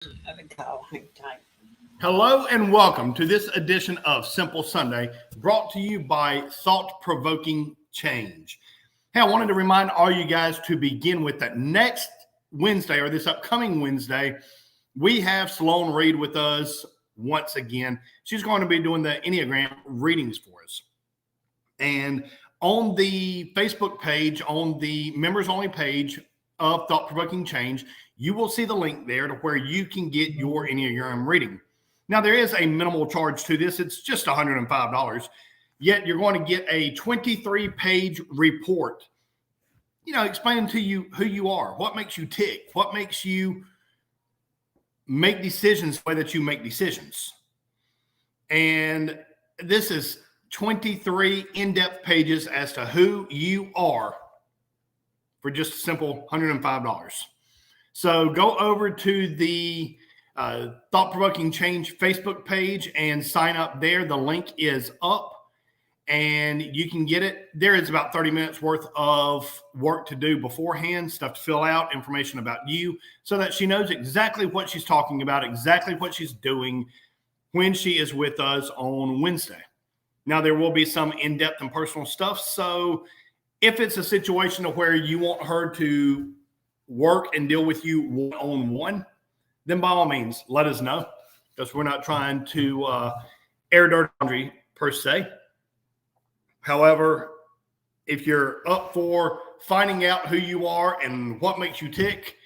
Of a cow. Hang tight. Hello and welcome to this edition of Simple Sunday, brought to you by Thought-Provoking Change. Hey, I wanted to remind all you guys to begin with that next Wednesday or this upcoming Wednesday, we have Sloan Reed with us once again. She's going to be doing the Enneagram readings for us. And on the Facebook page, on the members only page of Thought Provoking Change, you will see the link there to where you can get your Enneagram reading. Now, there is a minimal charge to this. It's just $105. Yet you're going to get a 23-page report, explaining to you who you are, what makes you tick, what makes you make decisions the way that you make decisions. And this is 23 in-depth pages as to who you are for just a simple $105. So go over to the Thought-Provoking Change Facebook page and sign up there. The link is up and you can get it. There is about 30 minutes worth of work to do beforehand, stuff to fill out, information about you, so that she knows exactly what she's talking about, exactly what she's doing when she is with us on Wednesday. Now, there will be some in-depth and personal stuff. So if it's a situation where you want her to work and deal with you one-on-one, then by all means, let us know, because we're not trying to air dirty laundry per se. However, if you're up for finding out who you are and what makes you tick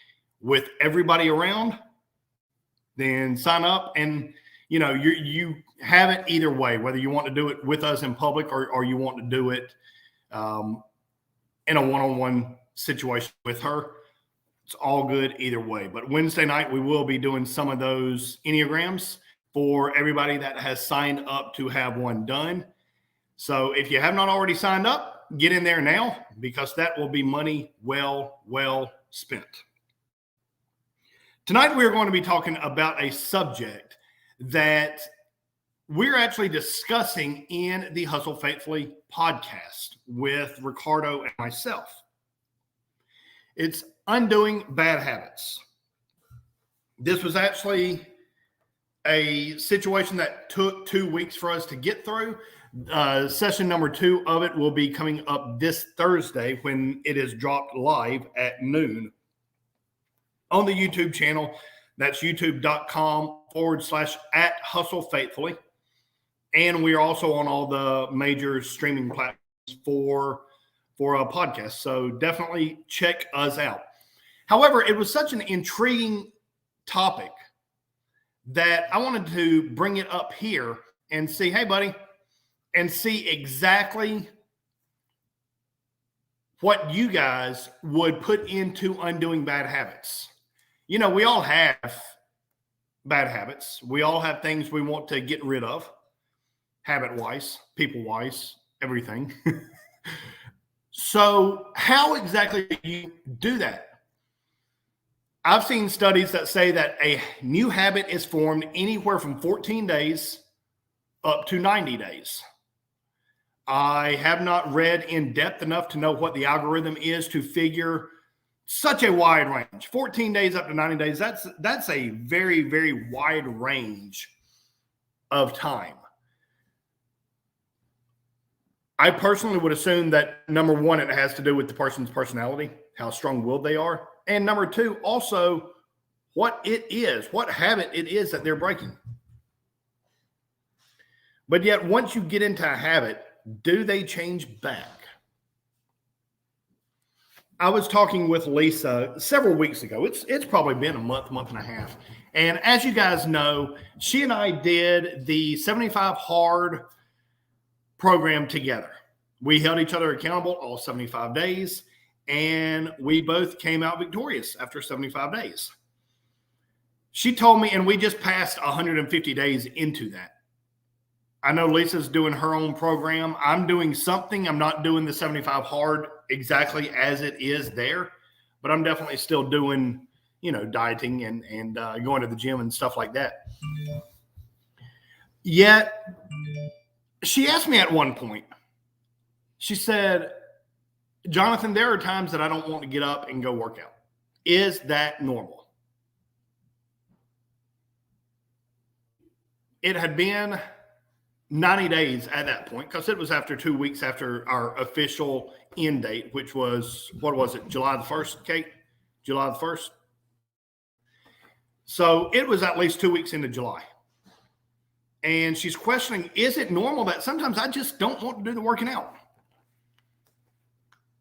with everybody around, then sign up. And you have it either way, whether you want to do it with us in public or you want to do it in a one-on-one situation with her. It's all good either way. But Wednesday night, we will be doing some of those Enneagrams for everybody that has signed up to have one done. So if you have not already signed up, get in there now, because that will be money well spent. Tonight, we're going to be talking about a subject that we're actually discussing in the Hustle Faithfully podcast with Ricardo and myself. It's undoing bad habits. This was actually a situation that took 2 weeks for us to get through. Session number 2 of it will be coming up this Thursday when it is dropped live at noon on the YouTube channel. That's youtube.com/@hustlefaithfully. And we are also on all the major streaming platforms for a podcast. So definitely check us out. However, it was such an intriguing topic that I wanted to bring it up here and see, hey, buddy, and see exactly what you guys would put into undoing bad habits. We all have bad habits. We all have things we want to get rid of, habit-wise, people-wise, everything. So how exactly do you do that? I've seen studies that say that a new habit is formed anywhere from 14 days up to 90 days. I have not read in depth enough to know what the algorithm is to figure such a wide range. 14 days up to 90 days, that's a very, very wide range of time. I personally would assume that, number one, it has to do with the person's personality, how strong-willed they are. And number two, also what habit it is that they're breaking. But yet, once you get into a habit, do they change back? I was talking with Lisa several weeks ago. It's probably been a month and a half. And as you guys know, she and I did the 75 Hard program together. We held each other accountable all 75 days, and we both came out victorious after 75 days. She told me, and we just passed 150 days into that. I know Lisa's doing her own program. I'm doing something. I'm not doing the 75 Hard exactly as it is there, but I'm definitely still doing, dieting and going to the gym and stuff like that. Yet, she asked me at one point, she said, Jonathan, there are times that I don't want to get up and go work out. Is that normal? it had been 90 days at that point, because it was after 2 weeks after our official end date, which was, what was it, July the 1st, Kate? July the 1st? So it was at least 2 weeks into July. And she's questioning, is it normal that sometimes I just don't want to do the working out?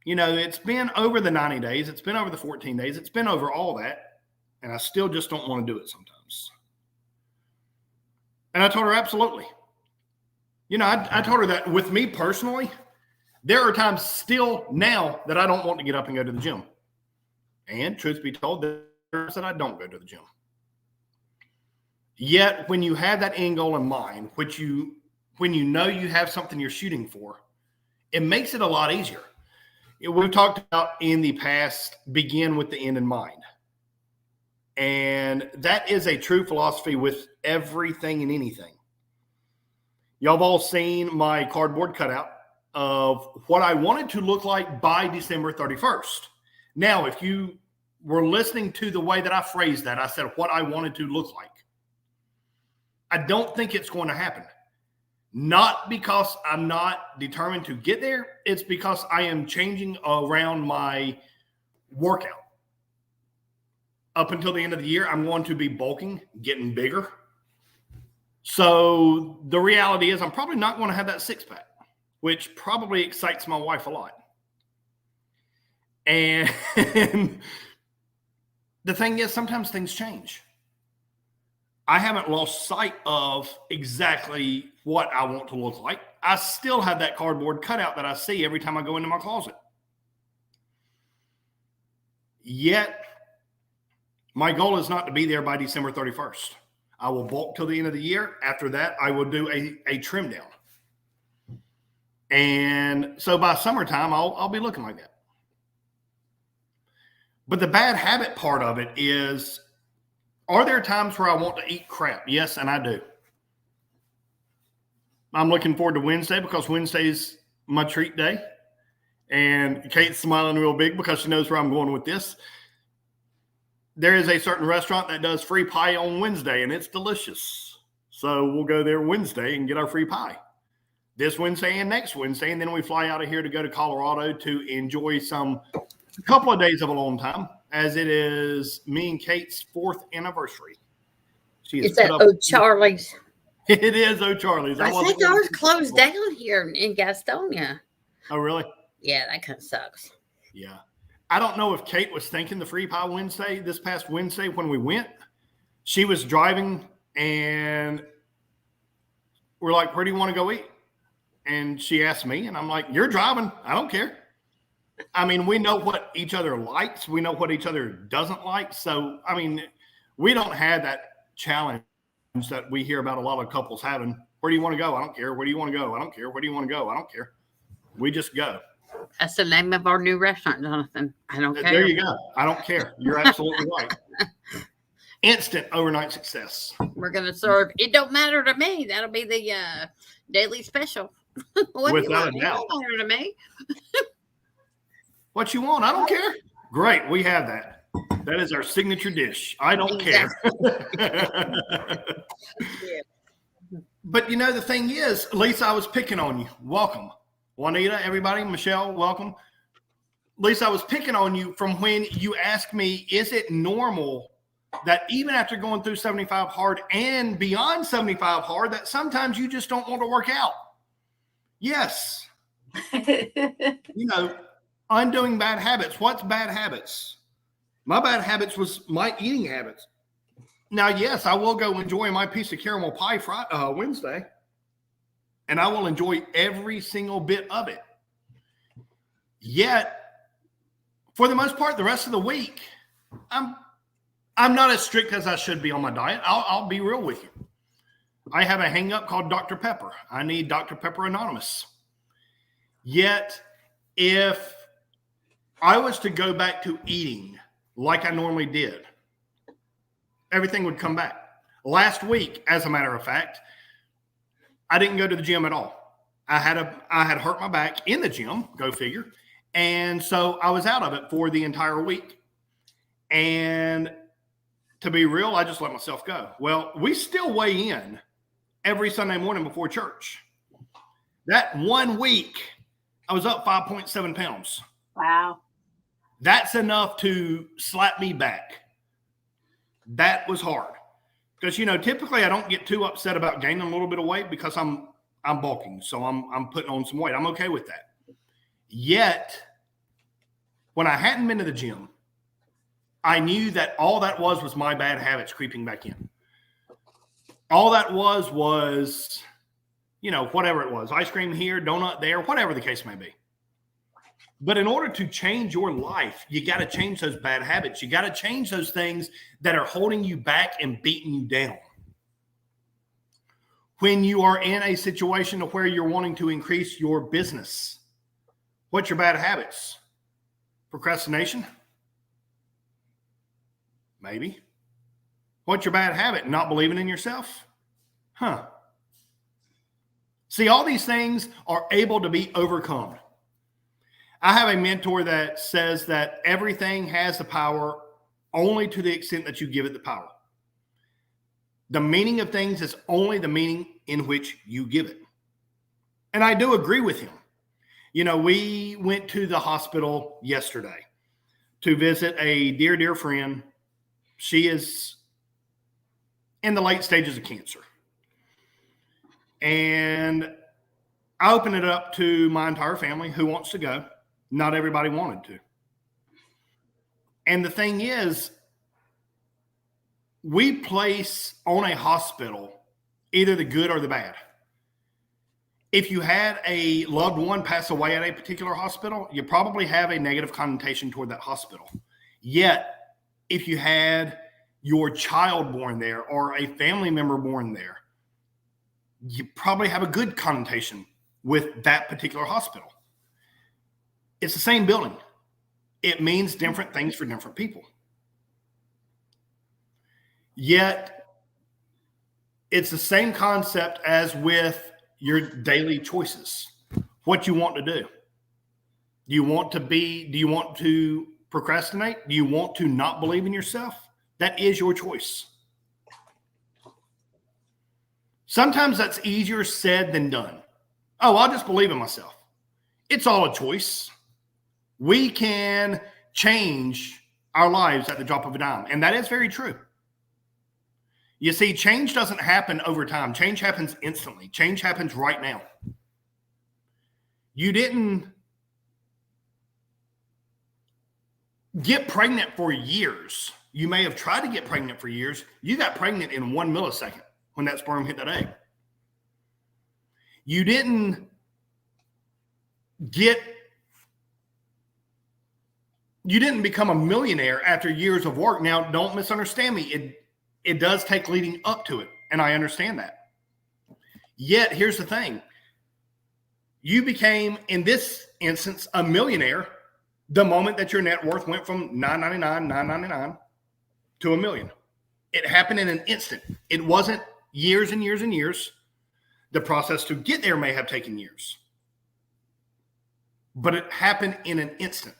You know, it's been over the 90 days. It's been over the 14 days. It's been over all that. And I still just don't want to do it sometimes. And I told her, absolutely. You know, I told her that with me personally, there are times still now that I don't want to get up and go to the gym. And truth be told, there's that I don't go to the gym. Yet when you have that end goal in mind, when you know you have something you're shooting for, it makes it a lot easier. We've talked about in the past, begin with the end in mind. And that is a true philosophy with everything and anything. Y'all have all seen my cardboard cutout of what I wanted to look like by December 31st. Now, if you were listening to the way that I phrased that, I said what I wanted to look like. I don't think it's going to happen. Not because I'm not determined to get there. It's because I am changing around my workout. Up until the end of the year, I'm going to be bulking, getting bigger. So the reality is I'm probably not going to have that six-pack, which probably excites my wife a lot. And the thing is, sometimes things change. I haven't lost sight of exactly what I want to look like. I still have that cardboard cutout that I see every time I go into my closet. Yet, my goal is not to be there by December 31st. I will bulk till the end of the year. After that, I will do a trim down. And so by summertime, I'll be looking like that. But the bad habit part of it is, are there times where I want to eat crap? Yes, and I do. I'm looking forward to Wednesday because Wednesday's my treat day. And Kate's smiling real big because she knows where I'm going with this. There is a certain restaurant that does free pie on Wednesday, and it's delicious. So we'll go there Wednesday and get our free pie. This Wednesday and next Wednesday, and then we fly out of here to go to Colorado to enjoy a couple of days of alone time, as it is me and Kate's 4th anniversary. It's at O'Charlie's. It is O'Charlie's. I think ours closed down here in Gastonia. Oh, really? Yeah, that kind of sucks. Yeah. I don't know if Kate was thinking the free pie Wednesday, this past Wednesday when we went. She was driving and we're like, where do you want to go eat? And she asked me, and I'm like, you're driving. I don't care. I mean, we know what each other likes. We know what each other doesn't like. So, I mean, we don't have that challenge that we hear about a lot of couples having. Where do you want to go? I don't care. Where do you want to go? I don't care. Where do you want to go? I don't care. We just go. That's the name of our new restaurant, Jonathan. I don't care. There you go. I don't care. You're absolutely right. Instant overnight success. We're going to serve. It don't matter to me. That'll be the daily special. Without a doubt. It don't matter to me. What you want? I don't care. Great. We have that. That is our signature dish. I don't care. But you know, the thing is, Lisa, I was picking on you. Welcome. Juanita, everybody, Michelle, welcome. Lisa, I was picking on you from when you asked me, is it normal that even after going through 75 hard and beyond 75 hard, that sometimes you just don't want to work out? Yes. You know, undoing bad habits. What's bad habits? My bad habits was my eating habits. Now, yes, I will go enjoy my piece of caramel pie Wednesday, and I will enjoy every single bit of it. Yet, for the most part, the rest of the week, I'm not as strict as I should be on my diet. I'll be real with you. I have a hang-up called Dr. Pepper. I need Dr. Pepper Anonymous. Yet, if I was to go back to eating like I normally did, everything would come back. Last week, as a matter of fact, I didn't go to the gym at all. I had hurt my back in the gym, go figure. And so I was out of it for the entire week. And to be real, I just let myself go. Well, we still weigh in every Sunday morning before church. That 1 week, I was up 5.7 pounds. Wow. That's enough to slap me back. That was hard. Because, typically I don't get too upset about gaining a little bit of weight because I'm bulking. So I'm putting on some weight. I'm okay with that. Yet, when I hadn't been to the gym, I knew that all that was my bad habits creeping back in. All that was, whatever it was, ice cream here, donut there, whatever the case may be. But in order to change your life, you got to change those bad habits. You got to change those things that are holding you back and beating you down. When you are in a situation where you're wanting to increase your business, what's your bad habits? Procrastination? Maybe. What's your bad habit? Not believing in yourself? See, all these things are able to be overcome. I have a mentor that says that everything has the power only to the extent that you give it the power. The meaning of things is only the meaning in which you give it. And I do agree with him. We went to the hospital yesterday to visit a dear, dear friend. She is in the late stages of cancer. And I opened it up to my entire family who wants to go. Not everybody wanted to. And the thing is, we place on a hospital either the good or the bad. If you had a loved one pass away at a particular hospital, you probably have a negative connotation toward that hospital. Yet, if you had your child born there or a family member born there, you probably have a good connotation with that particular hospital. It's the same building. It means different things for different people. Yet, it's the same concept as with your daily choices. What you want to do. Do you want to procrastinate? Do you want to not believe in yourself? That is your choice. Sometimes that's easier said than done. Oh, I'll just believe in myself. It's all a choice. We can change our lives at the drop of a dime. And that is very true. You see, change doesn't happen over time. Change happens instantly. Change happens right now. You didn't get pregnant for years. You may have tried to get pregnant for years. You got pregnant in 1 millisecond when that sperm hit that egg. You didn't become a millionaire after years of work. Now, don't misunderstand me. It does take leading up to it, and I understand that. Yet, here's the thing. You became, in this instance, a millionaire the moment that your net worth went from $999 to $1 million. It happened in an instant. It wasn't years and years and years. The process to get there may have taken years. But it happened in an instant.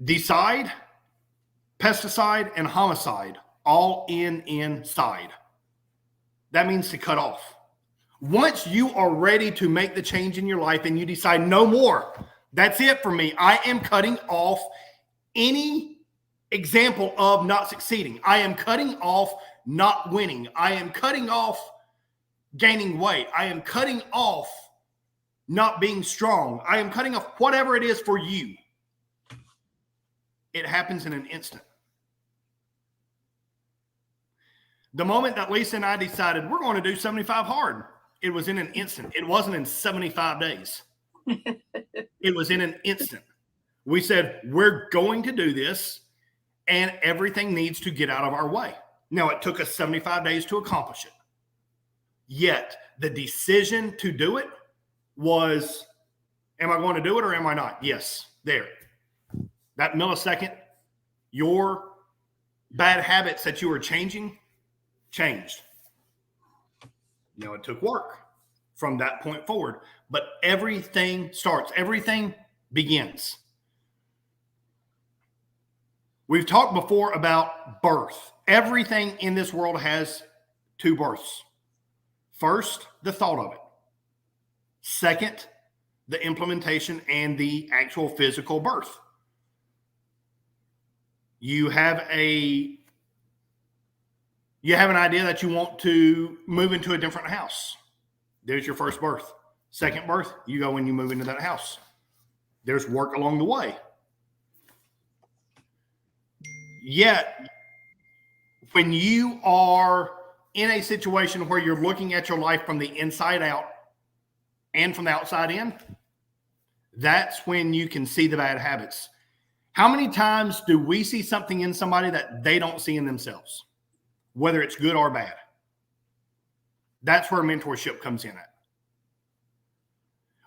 Decide, pesticide, and homicide, all inside. That means to cut off. Once you are ready to make the change in your life and you decide no more, that's it for me. I am cutting off any example of not succeeding. I am cutting off not winning. I am cutting off gaining weight. I am cutting off not being strong. I am cutting off whatever it is for you. It happens in an instant. The moment that Lisa and I decided we're going to do 75 hard, it was in an instant. It wasn't in 75 days. It was in an instant. We said, we're going to do this, and everything needs to get out of our way. Now, it took us 75 days to accomplish it. Yet, the decision to do it was, am I going to do it or am I not? Yes, there. That millisecond, your bad habits that you were changed. Now, it took work from that point forward, but everything starts. Everything begins. We've talked before about birth. Everything in this world has two births. First, the thought of it. Second, the implementation and the actual physical birth. You have an idea that you want to move into a different house. There's your first birth. Second birth, you go and you move into that house. There's work along the way. Yet, when you are in a situation where you're looking at your life from the inside out and from the outside in, that's when you can see the bad habits. How many times do we see something in somebody that they don't see in themselves, whether it's good or bad? That's where mentorship comes in at.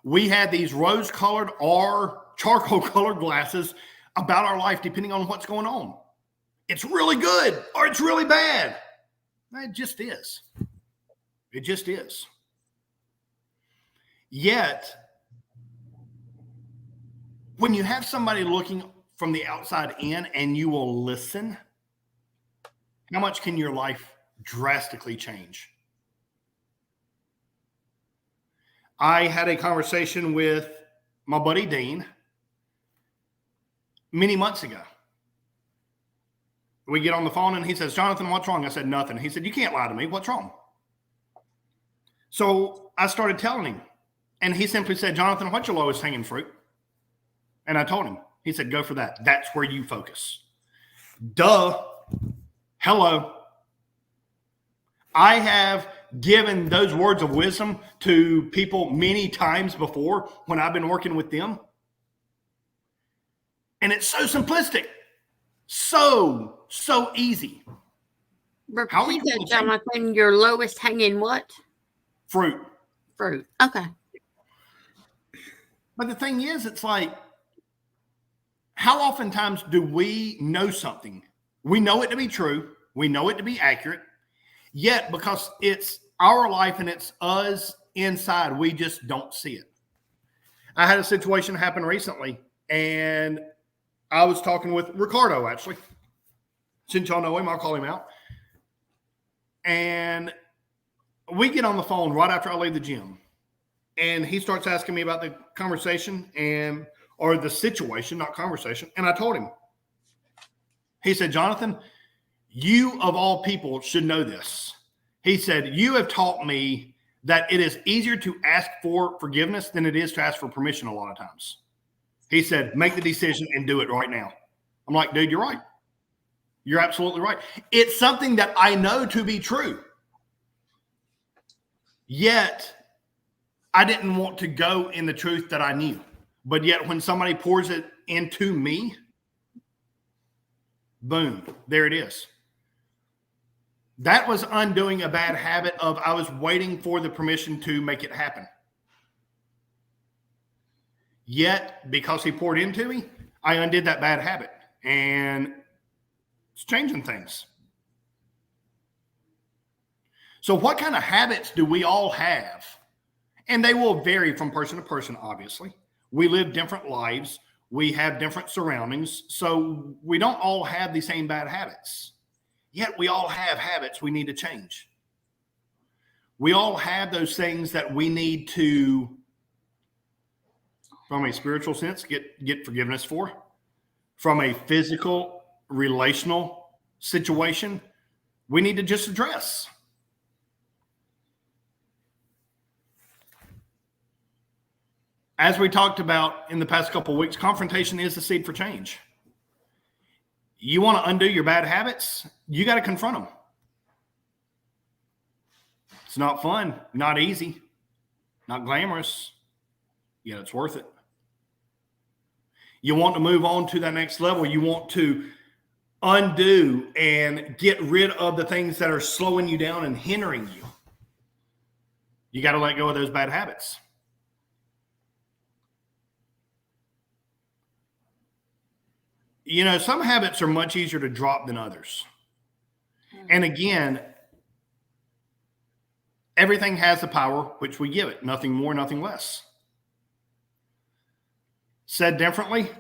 We had these rose-colored or charcoal-colored glasses about our life depending on what's going on. It's really good or it's really bad. It just is. It just is. Yet, when you have somebody looking from the outside in and you will listen, how much can your life drastically change? I had a conversation with my buddy Dean many months ago. We get on the phone and he says, "Jonathan, what's wrong?" I said, "Nothing." He said, "You can't lie to me. What's wrong?" So I started telling him, and he simply said, "Jonathan, what's your lowest hanging fruit?" And I told him. He said, "Go for that. That's where you focus." Duh. Hello. I have given those words of wisdom to people many times before when I've been working with them. And it's so simplistic. So easy. Repeat that, Jonathan. Your lowest hanging what? Fruit. Fruit. Okay. But the thing is, it's like, how oftentimes do we know something? We know it to be true. We know it to be accurate. Yet, because it's our life and it's us inside, we just don't see it. I had a situation happen recently, and I was talking with Ricardo, actually. Since y'all know him, I'll call him out. And we get on the phone right after I leave the gym. And he starts asking me about the conversation or the situation, not conversation. And I told him. He said, "Jonathan, you of all people should know this." He said, "You have taught me that it is easier to ask for forgiveness than it is to ask for permission a lot of times." He said, "Make the decision and do it right now." I'm like, "Dude, you're right. You're absolutely right." It's something that I know to be true. Yet, I didn't want to go in the truth that I knew. But yet, when somebody pours it into me, boom, there it is. That was undoing a bad habit of I was waiting for the permission to make it happen. Yet, because he poured into me, I undid that bad habit. And it's changing things. So what kind of habits do we all have? And they will vary from person to person, obviously. We live different lives. We have different surroundings. So we don't all have the same bad habits. Yet we all have habits we need to change. We all have those things that we need to, from a spiritual sense, get forgiveness for. From a physical, relational situation, we need to just address. As we talked about in the past couple of weeks, confrontation is the seed for change. You want to undo your bad habits, you got to confront them. It's not fun, not easy, not glamorous, yet it's worth it. You want to move on to that next level. You want to undo and get rid of the things that are slowing you down and hindering you. You got to let go of those bad habits. You know, some habits are much easier to drop than others. And again, everything has the power which we give it. Nothing more, nothing less. Said differently,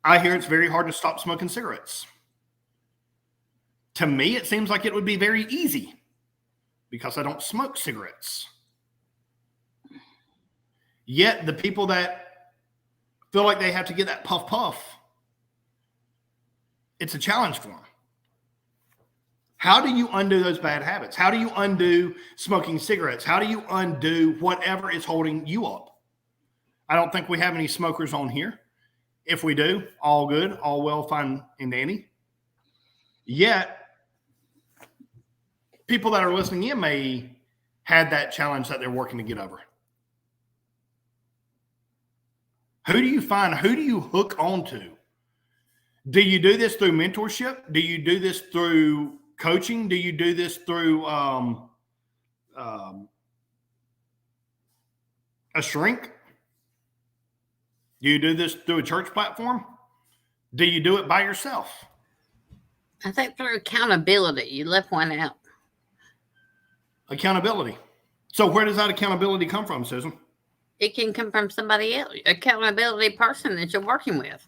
I hear it's very hard to stop smoking cigarettes. To me, it seems like it would be very easy because I don't smoke cigarettes. Yet the people that feel like they have to get that puff puff, it's a challenge for them. How do you undo those bad habits? How do you undo smoking cigarettes? How do you undo whatever is holding you up? I don't think we have any smokers on here. If we do, all good, all well, fine and dandy. Yet, people that are listening in may had that challenge that they're working to get over. Who do you find? Who do you hook onto? Do you do this through mentorship? Do you do this through coaching? Do you do this through a shrink? Do you do this through a church platform? Do you do it by yourself? I think through accountability. You left one out. Accountability. So where does that accountability come from, Susan? It can come from somebody else, accountability person that you're working with.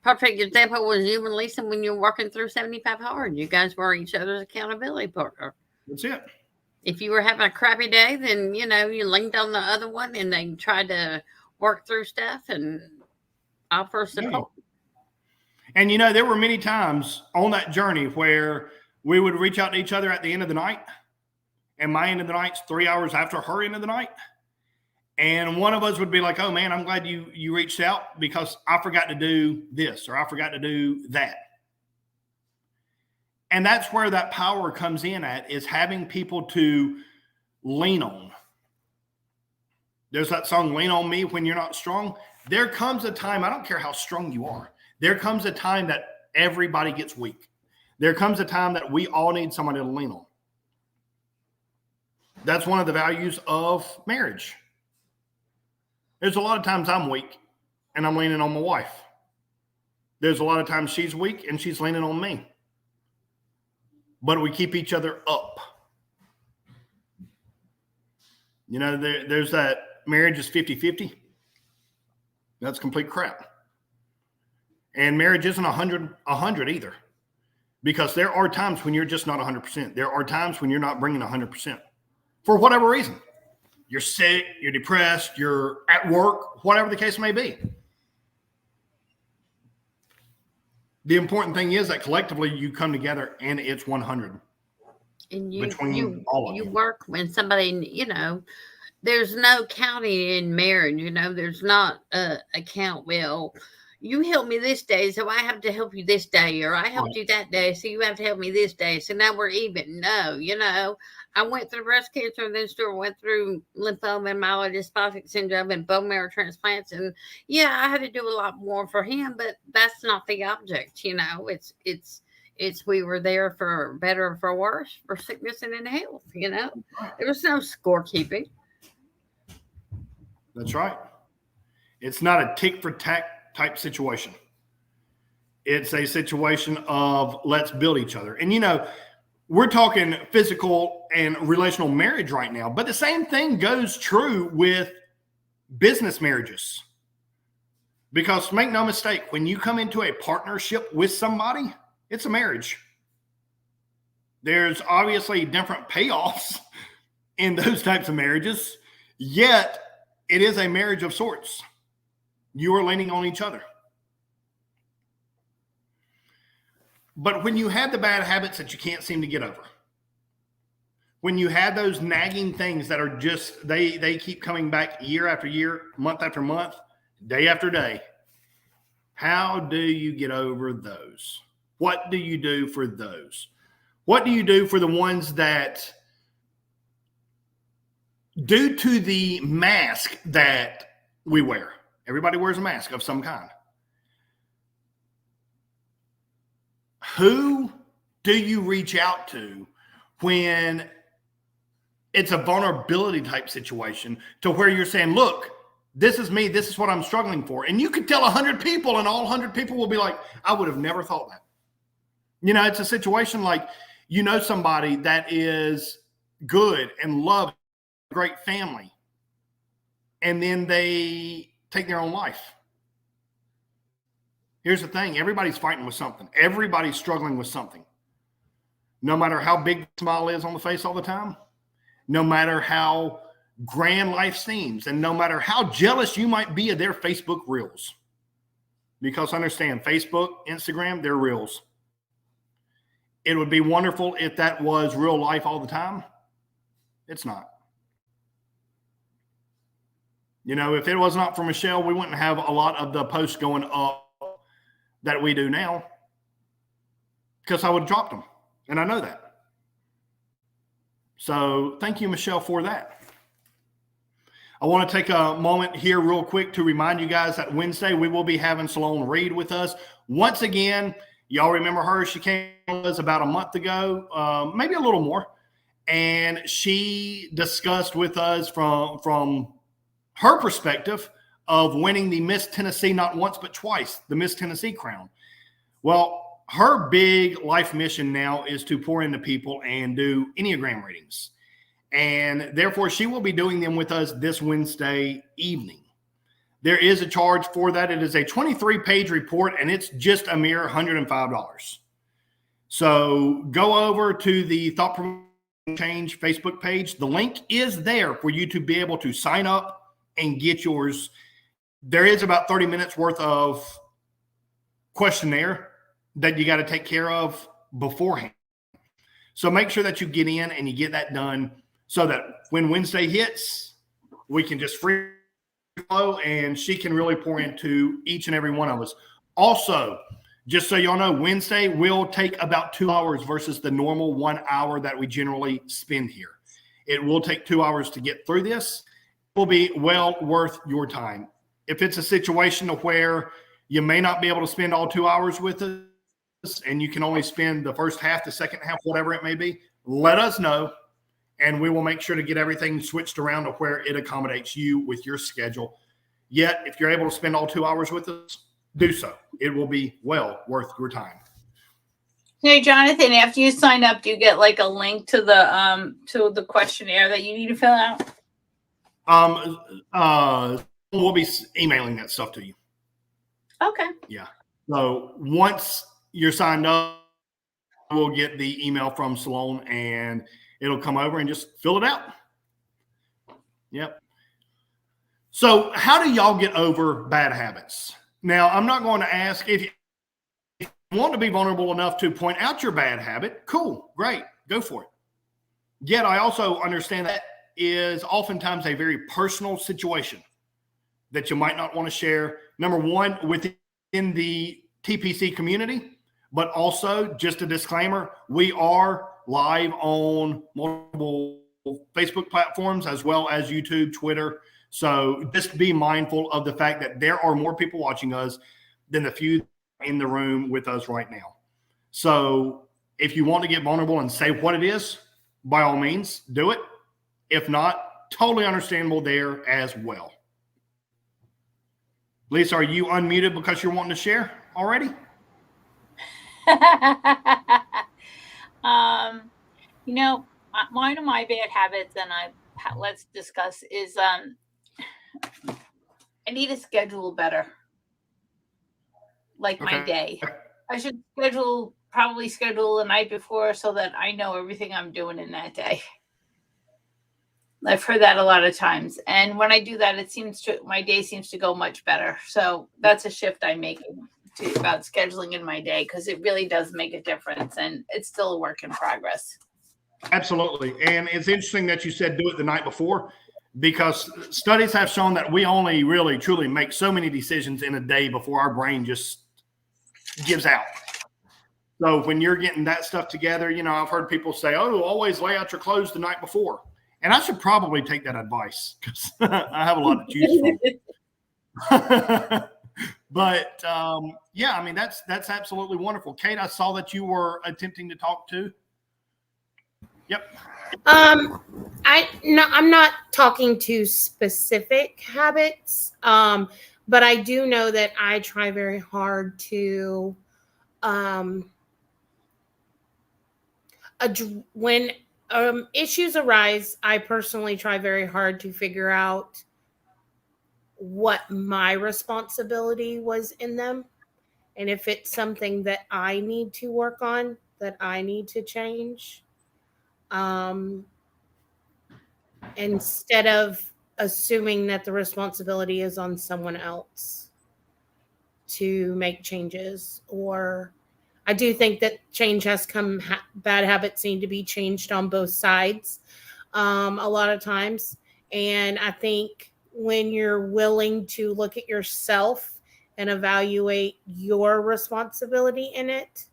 Perfect example was you and Lisa when you were working through 75 Hard. You guys were each other's accountability partner. That's it. If you were having a crappy day, then, you leaned on the other one and they tried to work through stuff and offer support. Yeah. And, there were many times on that journey where we would reach out to each other at the end of the night. And my end of the night's 3 hours after her end of the night. And one of us would be like, oh, man, I'm glad you reached out because I forgot to do this or I forgot to do that. And that's where that power comes in at, is having people to lean on. There's that song, Lean on Me When You're Not Strong. There comes a time, I don't care how strong you are, there comes a time that everybody gets weak. There comes a time that we all need somebody to lean on. That's one of the values of marriage. There's a lot of times I'm weak and I'm leaning on my wife. There's a lot of times she's weak and she's leaning on me. But we keep each other up. There's that marriage is 50-50. That's complete crap. And marriage isn't 100 either. Because there are times when you're just not 100%. There are times when you're not bringing 100%. For whatever reason. You're sick, you're depressed, you're at work, whatever the case may be. The important thing is that collectively you come together and it's 100. And between all of you. You work when somebody, there's no counting in marriage, there's not a count. Well, you helped me this day, so I have to help you this day, or I helped you that day, so you have to help me this day. So now we're even. No, I went through breast cancer, and then Stuart went through lymphoma and myelodysplastic syndrome and bone marrow transplants. And yeah, I had to do a lot more for him, but that's not the object. It's we were there for better or for worse, for sickness and in health. There was no scorekeeping. That's right. It's not a tick for tack type situation. It's a situation of let's build each other. And we're talking physical and relational marriage right now, but the same thing goes true with business marriages. Because make no mistake, when you come into a partnership with somebody, it's a marriage. There's obviously different payoffs in those types of marriages, yet it is a marriage of sorts. You are leaning on each other. But when you have the bad habits that you can't seem to get over, when you have those nagging things that are just, they keep coming back year after year, month after month, day after day, how do you get over those? What do you do for those? What do you do for the ones that, due to the mask that we wear, everybody wears a mask of some kind. Who do you reach out to when it's a vulnerability type situation to where you're saying, look, this is me. This is what I'm struggling for. And you could tell 100 people and all 100 people will be like, I would have never thought that. It's a situation like, somebody that is good and loved, great family, and then they take their own life. Here's the thing. Everybody's fighting with something. Everybody's struggling with something. No matter how big the smile is on the face all the time, no matter how grand life seems, and no matter how jealous you might be of their Facebook reels. Because understand, Facebook, Instagram, they're reels. It would be wonderful if that was real life all the time. It's not. You know, if it was not for Michelle, we wouldn't have a lot of the posts going up that we do now, because I would have dropped them. And I know that. So thank you, Michelle, for that. I want to take a moment here real quick to remind you guys that Wednesday we will be having Sloan Reed with us. Once again, y'all remember her. She came with us about a month ago, maybe a little more. And she discussed with us from her perspective of winning the Miss Tennessee not once but twice, the Miss Tennessee crown. Well, her big life mission now is to pour into people and do Enneagram readings. And therefore, she will be doing them with us this Wednesday evening. There is a charge for that. It is a 23-page report, and it's just a mere $105. So go over to the Thought Provoking Change Facebook page. The link is there for you to be able to sign up and get yours. There is about 30 minutes worth of questionnaire that you got to take care of beforehand. So make sure that you get in and you get that done so that when Wednesday hits, we can just free flow and she can really pour into each and every one of us. Also, just so y'all know, Wednesday will take about 2 hours versus the normal 1 hour that we generally spend here. It will take 2 hours to get through this. It will be well worth your time. If it's a situation where you may not be able to spend all 2 hours with us and you can only spend the first half, the second half, whatever it may be, let us know and we will make sure to get everything switched around to where it accommodates you with your schedule. Yet, if you're able to spend all 2 hours with us, do so. It will be well worth your time. Hey, Jonathan, after you sign up, do you get like a link to the questionnaire that you need to fill out? We'll be emailing that stuff to you. Okay. Yeah. So once you're signed up, we'll get the email from Sloan and it'll come over and just fill it out. Yep. So how do y'all get over bad habits? Now, I'm not going to ask if you want to be vulnerable enough to point out your bad habit. Cool. Great. Go for it. Yet I also understand that is oftentimes a very personal situation that you might not want to share. Number one, within the TPC community, but also just a disclaimer, we are live on multiple Facebook platforms as well as YouTube, Twitter. So just be mindful of the fact that there are more people watching us than the few in the room with us right now. So if you want to get vulnerable and say what it is, by all means, do it. If not, totally understandable there as well. Lisa, are you unmuted because you're wanting to share already? One of my bad habits, and let's discuss, is I need to schedule better, like my day. I should probably schedule the night before so that I know everything I'm doing in that day. I've heard that a lot of times. And when I do that, my day seems to go much better. So that's a shift I'm making about scheduling in my day, because it really does make a difference and it's still a work in progress. Absolutely. And it's interesting that you said do it the night before, because studies have shown that we only really truly make so many decisions in a day before our brain just gives out. So when you're getting that stuff together, I've heard people say, oh, always lay out your clothes the night before. And I should probably take that advice because I have a lot to choose from. But that's absolutely wonderful. Kate, I saw that you were attempting to talk too. Yep. I'm not talking to specific habits, but I do know that I try very hard to when issues arise, I personally try very hard to figure out what my responsibility was in them. And if it's something that I need to work on, that I need to change. Instead of assuming that the responsibility is on someone else to make changes. Or I do think that change has come, bad habits need to be changed on both sides a lot of times. And I think when you're willing to look at yourself and evaluate your responsibility in it,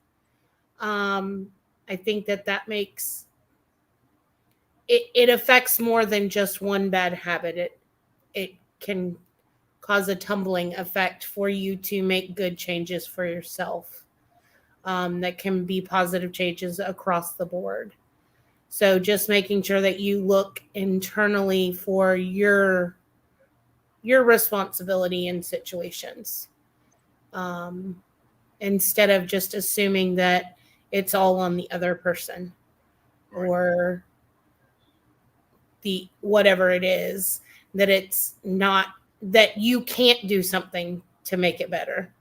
I think that makes it affects more than just one bad habit. It can cause a tumbling effect for you to make good changes for yourself. That can be positive changes across the board. So just making sure that you look internally for your responsibility in situations, instead of just assuming that it's all on the other person or the whatever it is, that it's not, that you can't do something to make it better.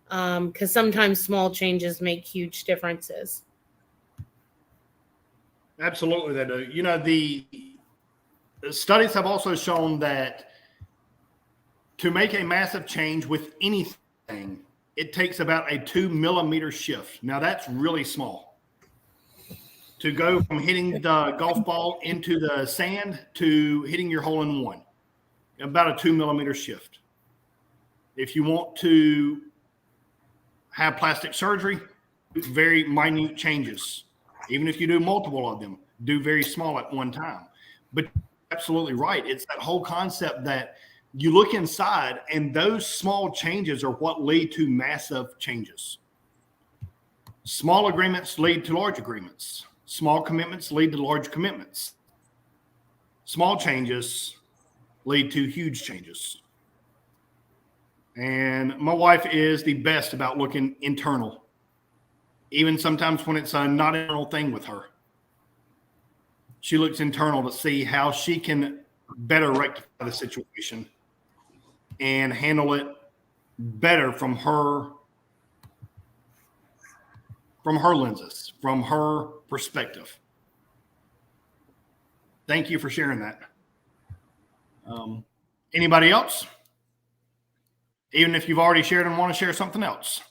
Because sometimes small changes make huge differences. Absolutely, they do. You know, the studies have also shown that to make a massive change with anything, it takes about a 2 millimeter shift. Now, that's really small. To go from hitting the golf ball into the sand to hitting your hole in one, about a 2 millimeter shift. If you want to have plastic surgery, very minute changes. Even if you do multiple of them, do very small at one time. But you're absolutely right. It's that whole concept that you look inside and those small changes are what lead to massive changes. Small agreements lead to large agreements. Small commitments lead to large commitments. Small changes lead to huge changes. And my wife is the best about looking internal, even sometimes when it's a not internal thing with her. She looks internal to see how she can better rectify the situation and handle it better from her lenses, from her perspective. Thank you for sharing that. Anybody else? Even if you've already shared and want to share something else.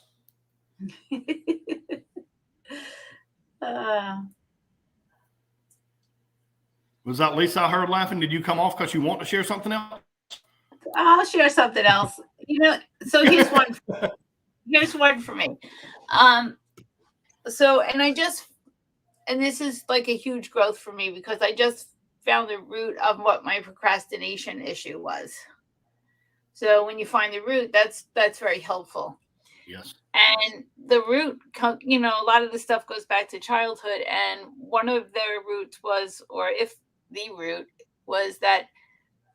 Was that Lisa I heard laughing? Did you come off because you want to share something else? I'll share something else. So here's one. Here's one for me. And this is like a huge growth for me because I just found the root of what my procrastination issue was. So when you find the root, that's very helpful. Yes. And the root, a lot of the stuff goes back to childhood. And one of their roots was, or if the root was that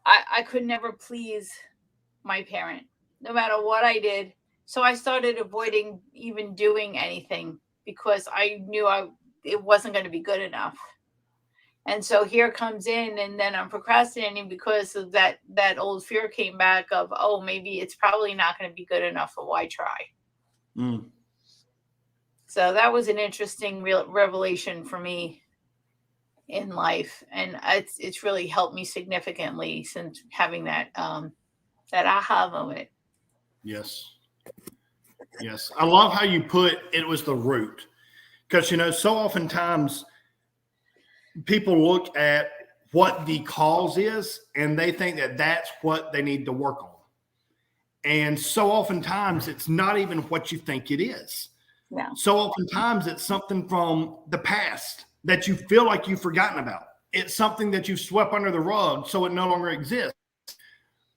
I could never please my parent, no matter what I did. So I started avoiding even doing anything because I knew it wasn't going to be good enough. And so here comes in, and then I'm procrastinating because of that old fear came back of, oh, maybe it's probably not going to be good enough, so why try? Mm. So that was an interesting revelation for me in life. And it's really helped me significantly since having that aha moment. Yes. Yes. I love how you put it was the root. Because, so oftentimes people look at what the cause is and they think that that's what they need to work on. And so oftentimes it's not even what you think it is. No. So oftentimes it's something from the past that you feel like you've forgotten about. It's something that you've swept under the rug so it no longer exists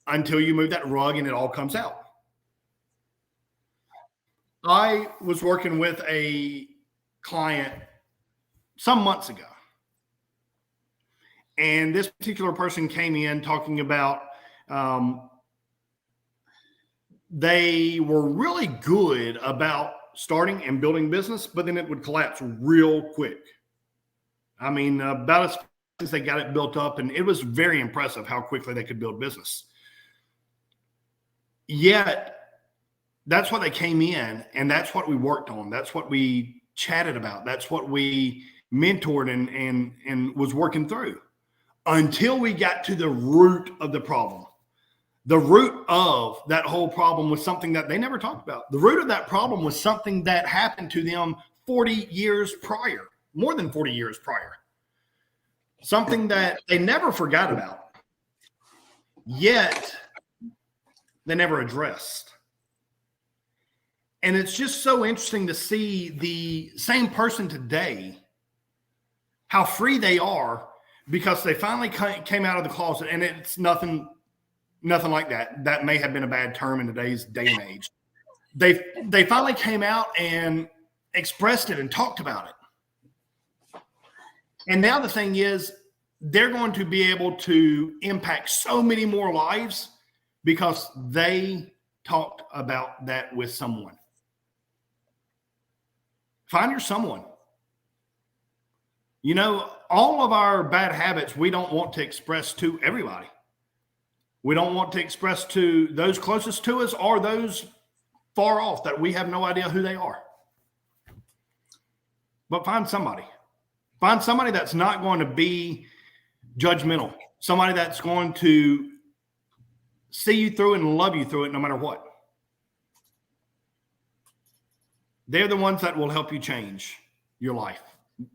until you move that rug and it all comes out. I was working with a client some months ago. And this particular person came in talking about they were really good about starting and building business, but then it would collapse real quick. I mean, about as fast as they got it built up, and it was very impressive how quickly they could build business. Yet, that's what they came in, and that's what we worked on. That's what we chatted about. That's what we mentored and was working through until we got to the root of the problem. The root of that whole problem was something that they never talked about. The root of that problem was something that happened to them 40 years prior, more than 40 years prior. Something that they never forgot about, yet they never addressed. And it's just so interesting to see the same person today, how free they are because they finally came out of the closet. And it's nothing like that. That may have been a bad term in today's day and age. They finally came out and expressed it and talked about it. And now the thing is, they're going to be able to impact so many more lives because they talked about that with someone. Find your someone. You know, all of our bad habits, we don't want to express to everybody. We don't want to express to those closest to us or those far off that we have no idea who they are. But find somebody. Find somebody that's not going to be judgmental. Somebody that's going to see you through and love you through it no matter what. They're the ones that will help you change your life.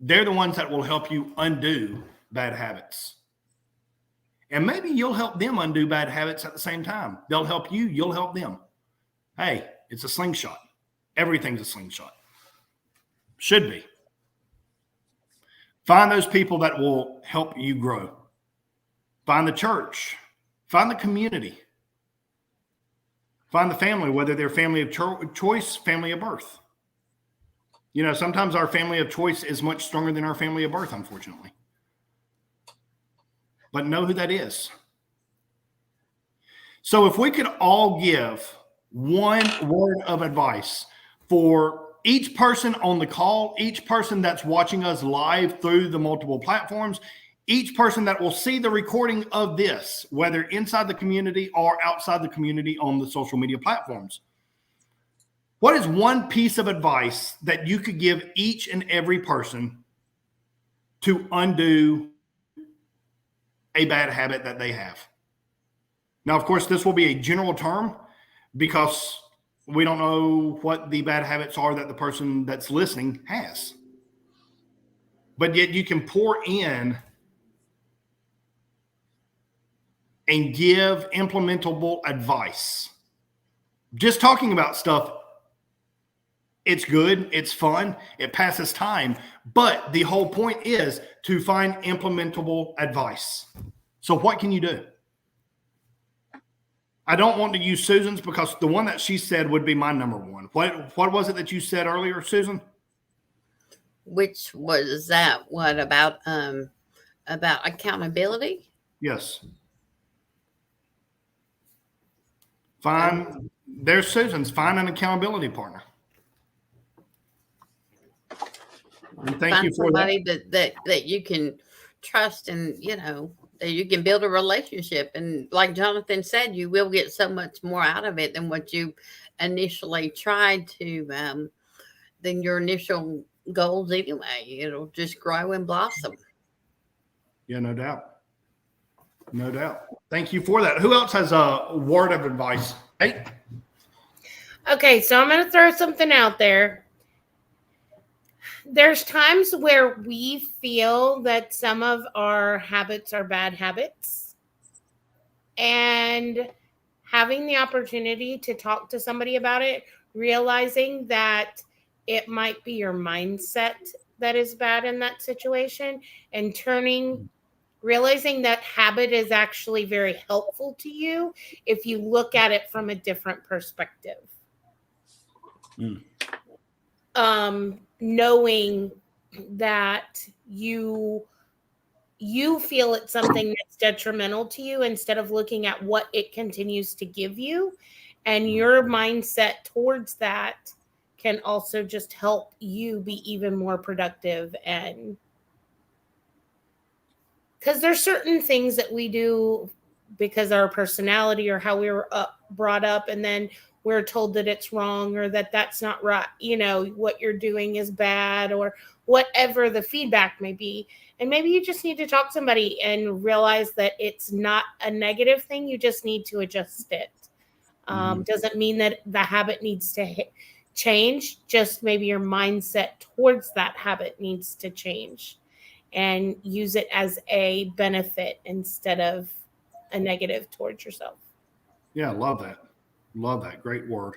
They're the ones that will help you undo bad habits. And maybe you'll help them undo bad habits at the same time. They'll help you, you'll help them. Hey, it's a slingshot. Everything's a slingshot. Should be. Find those people that will help you grow. Find the church. Find the community. Find the family, whether they're family of choice, family of birth. You know, sometimes our family of choice is much stronger than our family of birth, unfortunately. But know who that is. So if we could all give one word of advice for each person on the call, each person that's watching us live through the multiple platforms, each person that will see the recording of this, whether inside the community or outside the community on the social media platforms. What is one piece of advice that you could give each and every person to undo a bad habit that they have? Now, of course, this will be a general term because we don't know what the bad habits are that the person that's listening has. But yet you can pour in and give implementable advice. Just talking about stuff, it's good, it's fun, it passes time. But the whole point is to find implementable advice. So what can you do? I don't want to use Susan's because the one that she said would be my number one. What was it that you said earlier, Susan? Which was that? What about accountability? Yes. There's Susan's. Find an accountability partner. And thank you for somebody that you can trust, and that you can build a relationship. And like Jonathan said, you will get so much more out of it than what you initially tried to, than your initial goals anyway. It'll just grow and blossom. Yeah, no doubt. No doubt. Thank you for that. Who else has a word of advice? Hey. Okay, so I'm going to throw something out there. There's times where we feel that some of our habits are bad habits, and having the opportunity to talk to somebody about it, realizing that it might be your mindset that is bad in that situation, and realizing that habit is actually very helpful to you if you look at it from a different perspective. Knowing that you feel it's something that's detrimental to you instead of looking at what it continues to give you, and your mindset towards that can also just help you be even more productive. And because there's certain things that we do because our personality or how we were brought up, and then we're told that it's wrong or that that's not right, what you're doing is bad or whatever the feedback may be. And maybe you just need to talk to somebody and realize that it's not a negative thing. You just need to adjust it. Doesn't mean that the habit needs to change, just maybe your mindset towards that habit needs to change and use it as a benefit instead of a negative towards yourself. Yeah, love that. Love that. Great word.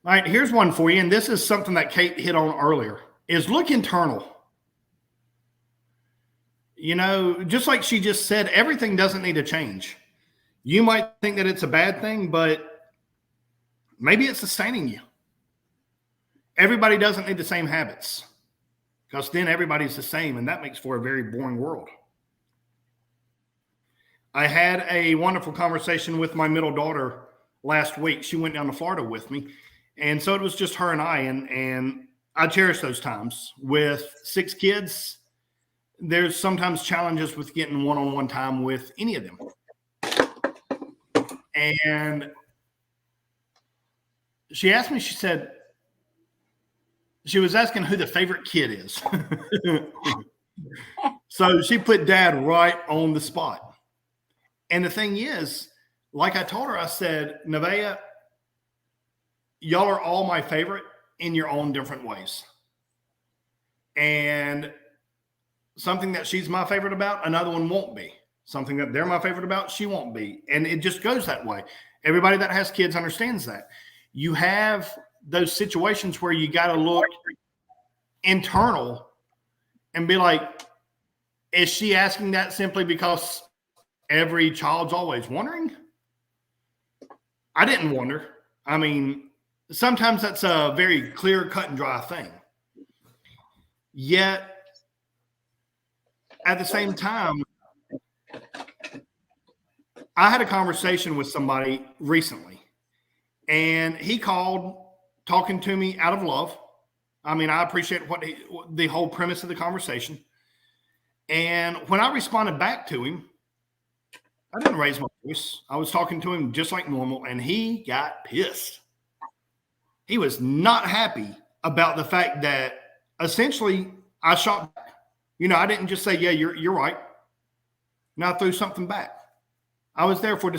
All right, here's one for you, and this is something that Kate hit on earlier, is look internal. Just like she just said, everything doesn't need to change. You might think that it's a bad thing, but maybe it's sustaining you. Everybody doesn't need the same habits because then everybody's the same, and that makes for a very boring world. I had a wonderful conversation with my middle daughter last week. She went down to Florida with me, and so it was just her and I, and I cherish those times. With 6 kids, there's sometimes challenges with getting one-on-one time with any of them. And she asked me, she said, she was asking who the favorite kid is. So she put Dad right on the spot. And the thing is, like I told her, I said, Nevaeh, y'all are all my favorite in your own different ways. And something that she's my favorite about, another one won't be. Something that they're my favorite about, she won't be. And it just goes that way. Everybody that has kids understands that. You have those situations where you got to look internal and be like, is she asking that simply because every child's always wondering? I didn't wonder. I mean, sometimes that's a very clear, cut and dry thing. Yet, at the same time, I had a conversation with somebody recently, and he called talking to me out of love. I mean, I appreciate the whole premise of the conversation. And when I responded back to him, I didn't raise my voice. I was talking to him just like normal, and he got pissed. He was not happy about the fact that essentially I shot back. I didn't just say, yeah, you're right. And I threw something back. I was there for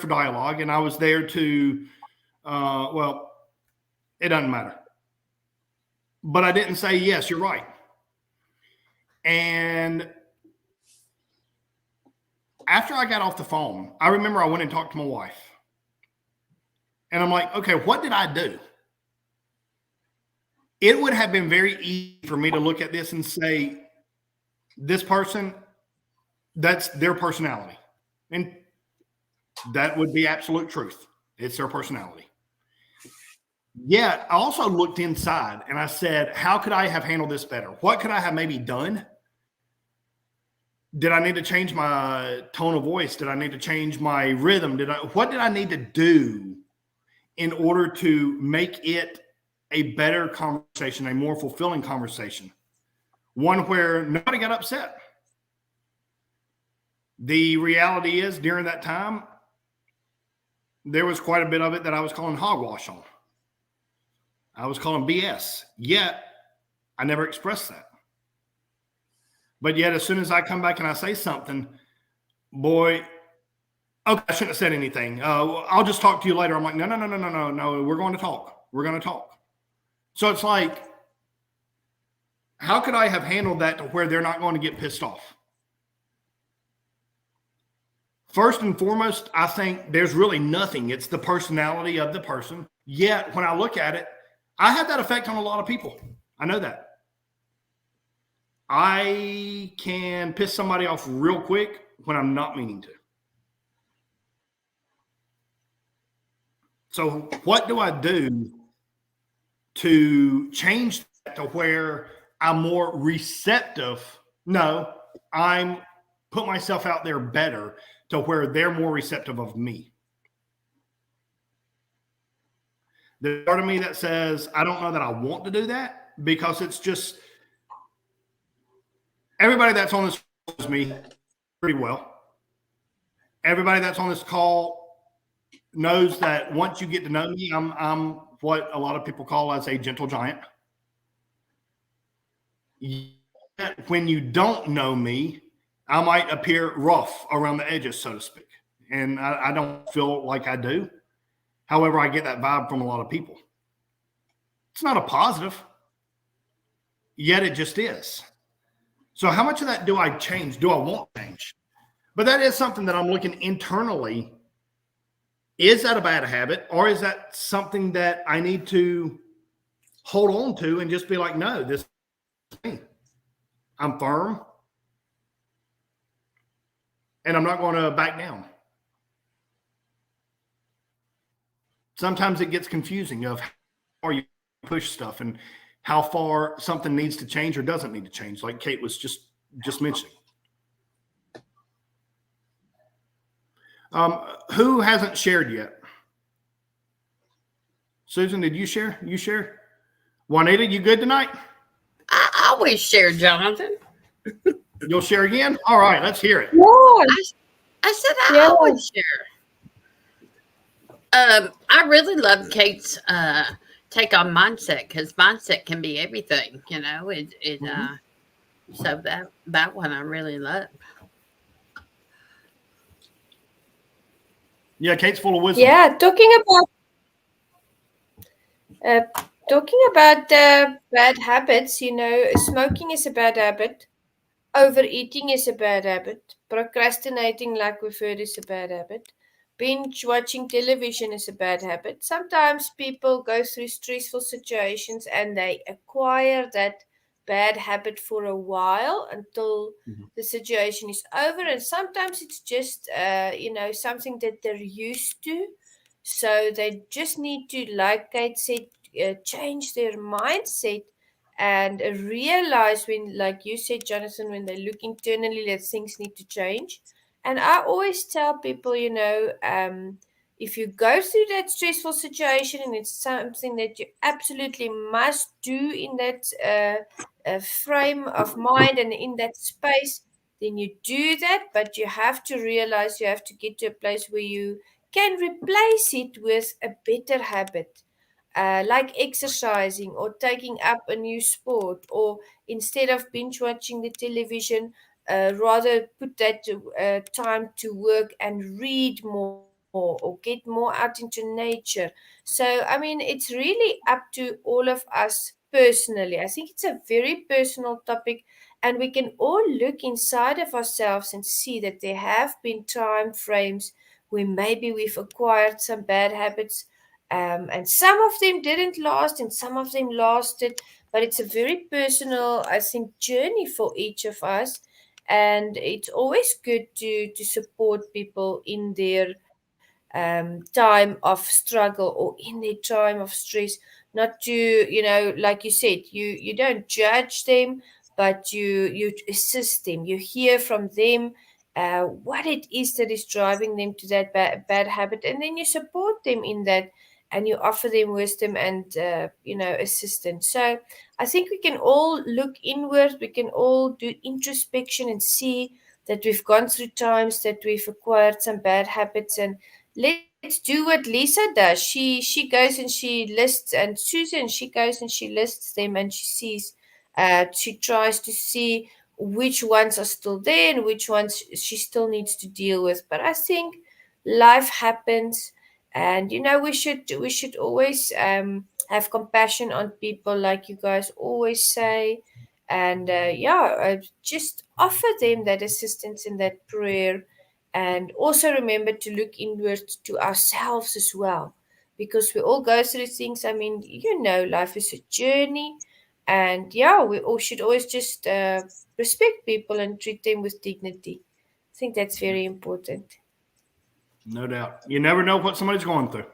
dialogue, and I was there to, it doesn't matter. But I didn't say, yes, you're right. And after I got off the phone, I remember I went and talked to my wife. And I'm like, okay, what did I do? It would have been very easy for me to look at this and say, this person, that's their personality. And that would be absolute truth. It's their personality. Yet I also looked inside and I said, how could I have handled this better? What could I have maybe done? Did I need to change my tone of voice? Did I need to change my rhythm? What did I need to do in order to make it a better conversation, a more fulfilling conversation? One where nobody got upset. The reality is, during that time, there was quite a bit of it that I was calling hogwash on. I was calling BS. Yet, I never expressed that. But yet, as soon as I come back and I say something, boy, okay, I shouldn't have said anything. I'll just talk to you later. I'm like, no. We're going to talk. We're going to talk. So it's like, how could I have handled that to where they're not going to get pissed off? First and foremost, I think there's really nothing. It's the personality of the person. Yet, when I look at it, I have that effect on a lot of people. I know that. I can piss somebody off real quick when I'm not meaning to. So what do I do to change that to where I'm more receptive? No, I'm put myself out there better to where they're more receptive of me. There's part of me that says, I don't know that I want to do that, because it's just, everybody that's on this knows me pretty well. everybody that's on this call knows that once you get to know me, I'm what a lot of people call as a gentle giant. Yet when you don't know me, I might appear rough around the edges, so to speak. And I don't feel like I do. However, I get that vibe from a lot of people. It's not a positive, yet it just is. So how much of that do I change? Do I want change? But that is something that I'm looking internally. Is that a bad habit, or is that something that I need to hold on to and just be like, no, this is me. I'm firm, and I'm not going to back down. Sometimes it gets confusing of how far you push stuff and how far something needs to change or doesn't need to change, like Kate was just mentioning. Who hasn't shared yet? Susan, did you share? You share? Juanita, you good tonight? I always share, Jonathan. You'll share again? All right, let's hear it. I said I always share. I really love Kate's take on mindset, because mindset can be everything, you know. So that one I really love. Yeah, Kate's full of wisdom. Yeah, talking about bad habits, you know, smoking is a bad habit. Overeating is a bad habit. Procrastinating, like we've heard, is a bad habit. Binge watching television is a bad habit. Sometimes people go through stressful situations and they acquire that bad habit for a while until the situation is over. And sometimes it's just, something that they're used to. So they just need to, like Kate said, change their mindset and realize when, like you said, Jonathan, when they look internally that things need to change. And I always tell people, if you go through that stressful situation and it's something that you absolutely must do in that frame of mind and in that space, then you do that. But you have to realize you have to get to a place where you can replace it with a better habit. Like exercising or taking up a new sport, or instead of binge watching the television, rather put that time to work and read more or get more out into nature. So, I mean, it's really up to all of us personally. I think it's a very personal topic, and we can all look inside of ourselves and see that there have been time frames where maybe we've acquired some bad habits. And some of them didn't last and some of them lasted, but it's a very personal, I think, journey for each of us. And it's always good to support people in their time of struggle or in their time of stress. Not to, like you said, you don't judge them, but you assist them. You hear from them what it is that is driving them to that bad habit, and then you support them in that, and you offer them wisdom and assistance. So I think we can all look inward. We can all do introspection and see that we've gone through times that we've acquired some bad habits, and let's do what Lisa does. She goes and she lists, and Susan, she goes and she lists them, and she sees, she tries to see which ones are still there and which ones she still needs to deal with. But I think life happens, and we should always have compassion on people, like you guys always say, and just offer them that assistance and that prayer. And also remember to look inward to ourselves as well, because we all go through things. I mean, life is a journey, and we all should always just respect people and treat them with dignity. I think that's very important. No doubt. You never know what somebody's going through.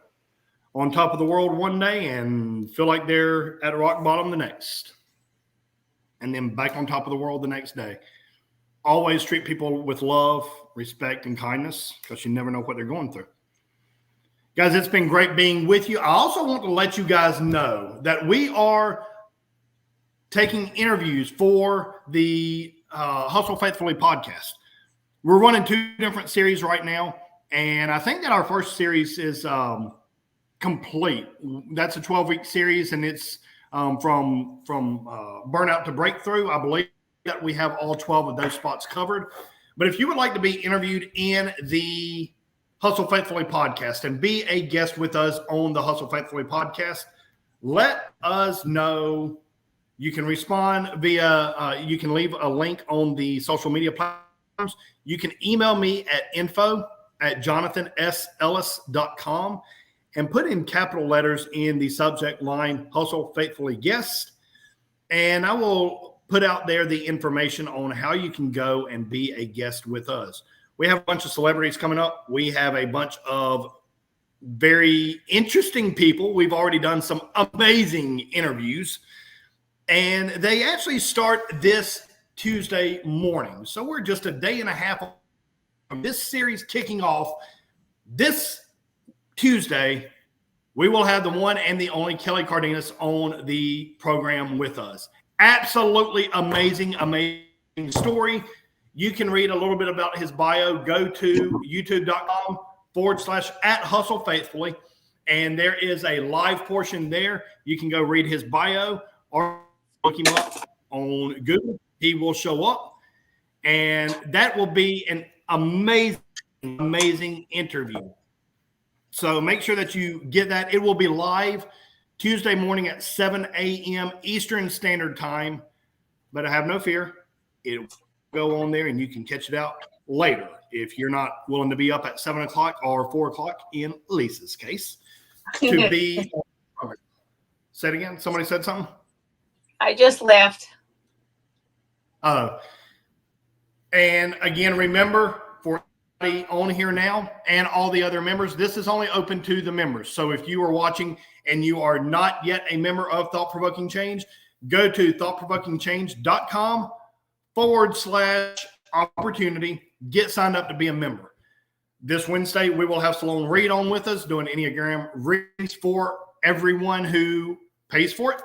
On top of the world one day and feel like they're at rock bottom the next. And then back on top of the world the next day. Always treat people with love, respect, and kindness, because you never know what they're going through. Guys, it's been great being with you. I also want to let you guys know that we are taking interviews for the Hustle Faithfully podcast. we're running 2 different series right now. And I think that our first series is complete. That's a 12-week series, and it's from burnout to breakthrough. I believe that we have all 12 of those spots covered. But if you would like to be interviewed in the Hustle Faithfully podcast and be a guest with us on the Hustle Faithfully podcast, let us know. You can respond via, you can leave a link on the social media platforms. You can email me at info@jonathansellis.com and put in capital letters in the subject line, Hustle Faithfully Guest. And I will put out there the information on how you can go and be a guest with us. We have a bunch of celebrities coming up. We have a bunch of very interesting people. We've already done some amazing interviews, and they actually start this Tuesday morning. So we're just a day and a half from this series kicking off this Tuesday. We will have the one and the only Kelly Cardenas on the program with us. Absolutely amazing story. You can read a little bit about his bio. Go to youtube.com/@hustlefaithfully. And there is a live portion there. You can go read his bio or look him up on Google. He will show up. And that will be an amazing interview. So make sure that you get that. It will be live Tuesday morning at 7 a.m. Eastern Standard Time. But I have no fear. It will go on there and you can catch it out later if you're not willing to be up at 7 o'clock or 4 o'clock in Lisa's case. To be say it again. Somebody said something? I just laughed. And again, remember, for everybody on here now and all the other members, this is only open to the members. So if you are watching and you are not yet a member of Thought Provoking Change, go to thoughtprovokingchange.com/opportunity. Get signed up to be a member. This Wednesday, we will have Salone Reed on with us doing Enneagram readings for everyone who pays for it.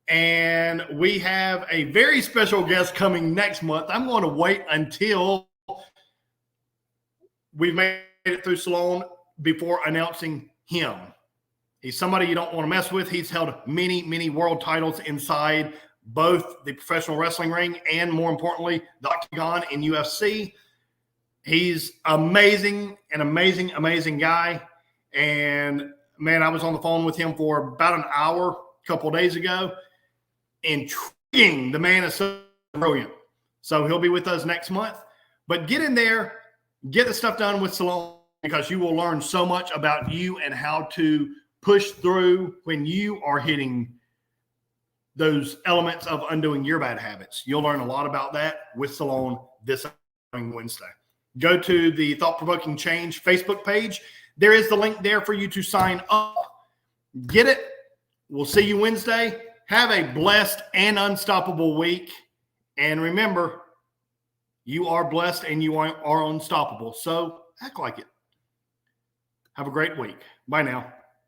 And we have a very special guest coming next month. I'm going to wait until we've made it through Salone before announcing him. He's somebody you don't want to mess with. He's held many world titles inside both the professional wrestling ring and, more importantly, the octagon in UFC. He's amazing guy. And, man, I was on the phone with him for about an hour a couple of days ago. Intriguing. The man is so brilliant. So he'll be with us next month. But get in there, get the stuff done with Salone, because you will learn so much about you and how to push through when you are hitting those elements of undoing your bad habits. You'll learn a lot about that with Salone this coming Wednesday. Go to the Thought Provoking Change Facebook page. There is the link there for you to sign up. Get it. We'll see you Wednesday. Have a blessed and unstoppable week. And remember, you are blessed and you are unstoppable. So act like it. Have a great week. Bye now.